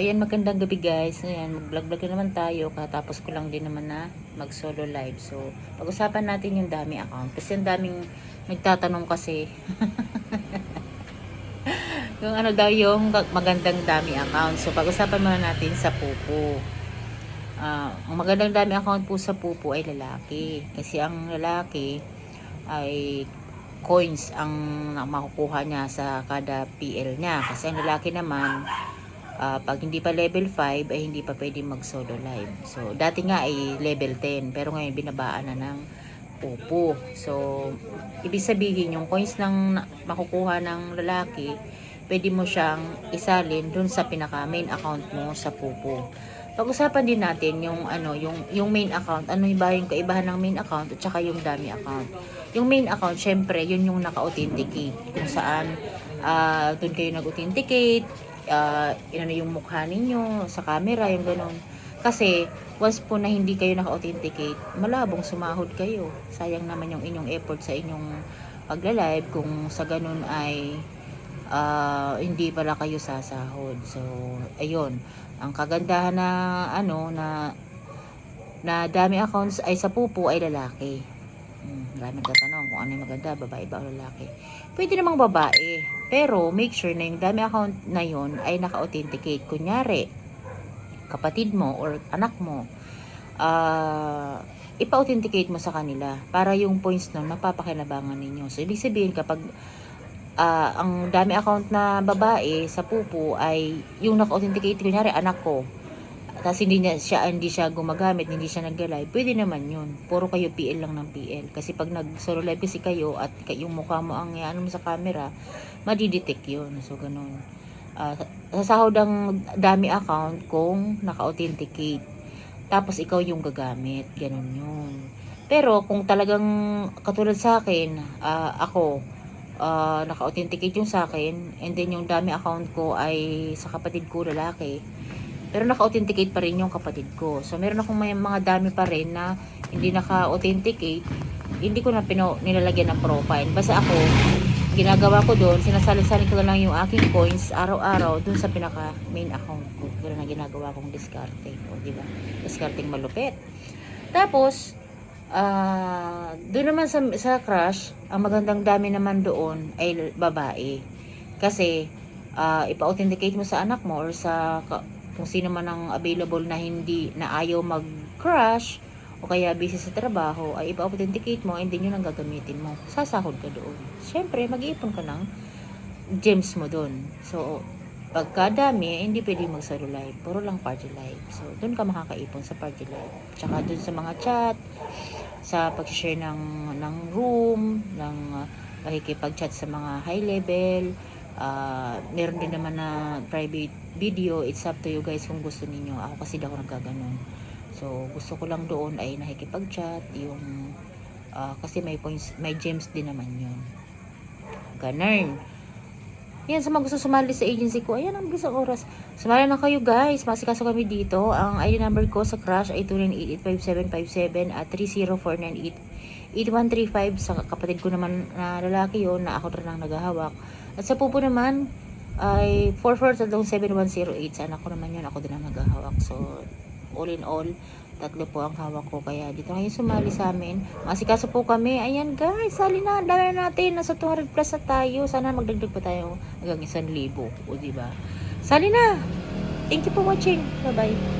Ayan, magandang gabi guys. Ayan, mag-vlog-vlog na naman tayo. Katapos ko lang din naman na mag-solo live. So, pag-usapan natin yung dami account. Kasi ang daming nagtatanong kasi yung ano daw yung magandang dami account. So, pag-usapan muna natin sa Pupo. Ang magandang dami account po sa Pupo ay lalaki. Kasi ang lalaki ay coins ang makukuha niya sa kada PL niya. Kasi ang lalaki naman pag hindi pa level 5 ay hindi pa pwede mag solo live. So dati nga ay level 10 pero ngayon binabaan na ng Pupo. So ibig sabihin yung coins ng makukuha ng lalaki, pwede mo siyang isalin dun sa pinaka main account mo sa Pupo. Pag-usapan din natin yung yung main account, ano ba yung kaibahan ng main account at saka yung dummy account. Yung main account, syempre, yun yung naka-authenticate kung saan doon kayo nag-authenticate, inano yung mukha ninyo sa camera, yung ganun. Kasi once po na hindi kayo naka-authenticate, malabong sumahod kayo. Sayang naman yung inyong effort sa inyong pagla-live kung sa ganun ay hindi pala kayo sasahod. So ayun, ang kagandahan na na dami accounts ay sa Pupo ay lalaki. Maraming tatanong kung ano yung maganda, babae ba o lalaki. Pwede namang babae, pero make sure na yung dami account na yun ay naka-authenticate. Kunyari, kapatid mo or anak mo, ipa-authenticate mo sa kanila para yung points nun mapapakinabangan ninyo. So ibig sabihin kapag ang dami account na babae sa Pupo ay yung naka-authenticate, kunyari anak ko, tapos hindi siya gumagamit, hindi siya nag-live, pwede naman yun. Puro kayo PL lang ng PL. Kasi pag nag-solo live kasi kayo at yung mukha mo ang ano mo sa camera, madidetect yun. So, ganun. Sasahod ang dami account kung naka-authenticate. Tapos, ikaw yung gagamit. Ganun yun. Pero, kung talagang katulad sa akin, ako, naka-authenticate yung sa akin, and then yung dami account ko ay sa kapatid ko lalaki, pero naka-authenticate pa rin yung kapatid ko. So, meron akong mga dami pa rin na hindi naka-authenticate. Hindi ko na nilalagyan ng profile. Basta ako, ginagawa ko doon, sinasalin-salin ko lang yung aking coins araw-araw doon sa pinaka main account ko. Doon na ginagawa kong diskarte. O, diba? Diskarting malupit. Tapos, doon naman sa crush, ang magandang dami naman doon ay babae. Kasi, ipa-authenticate mo sa anak mo or sa kung sino man ang available na hindi na ayaw mag-crush o kaya busy sa trabaho, ay ipa-authenticate mo and then yun ang gagamitin mo. Sasahod ka doon. Siyempre, mag-iipon ka ng gems mo doon. So, pagkadami, hindi pwede mag-solo live. Puro lang party live. So, doon ka makakaipon sa party live. Tsaka doon sa mga chat, sa pag-share ng room, ng pakikipag-chat sa mga high level, meron din naman na private video. It's up to you guys kung gusto niyo. Ako kasi daw nagkaganon. So gusto ko lang doon ay nakikipag-chat yung kasi may points, may gems din naman yun. Ganun. Yan, sa mga gusto sumali sa agency ko, ayan ang bilis ang oras. Sumali na kayo guys, masikaso kami dito. Ang ID number ko sa Crush ay 298-8757 at 30498-8135. Sa kapatid ko naman na lalaki yun, na ako rin ang naghahawak. At sa Pupo naman ay 447108. Sa anak ko naman yun, ako din ang naghahawak. So all in all, tatlo po ang hawak ko. Kaya dito kayo sumali sa amin. Masikaso po kami. Ayan guys, sali na. Dami na natin. Nasa 200 plus na tayo. Sana magdagdag pa tayo hanggang 1,000. O diba? Sali na. Thank you for watching. Bye bye.